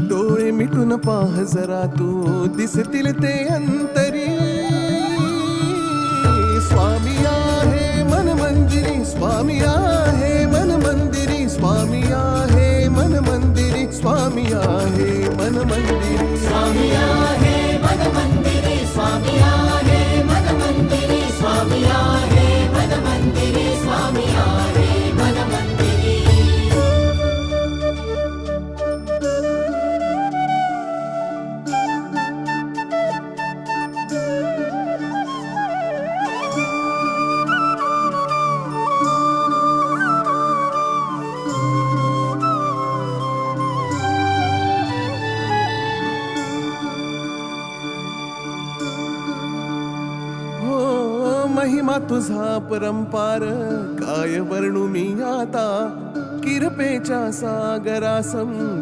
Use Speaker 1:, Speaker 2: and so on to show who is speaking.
Speaker 1: डोळे मिटून पाह जरा तू दिसतील ते अंतरी. स्वामी आहे मन मंदिरी, स्वामी आहे मन मंदिरी, स्वामी आहे मन मंदिरी, स्वामी आहे मन मंदिरी.
Speaker 2: स्वामी आहे मन मंदिरी, स्वामी आहे मन मंदिरी, स्वामी आहे मन मंदिरी, स्वामी आहे मन मंदिरी.
Speaker 1: महिमा तुझा परंपार काय वर्णू मी आता. किरपेच्या सागरा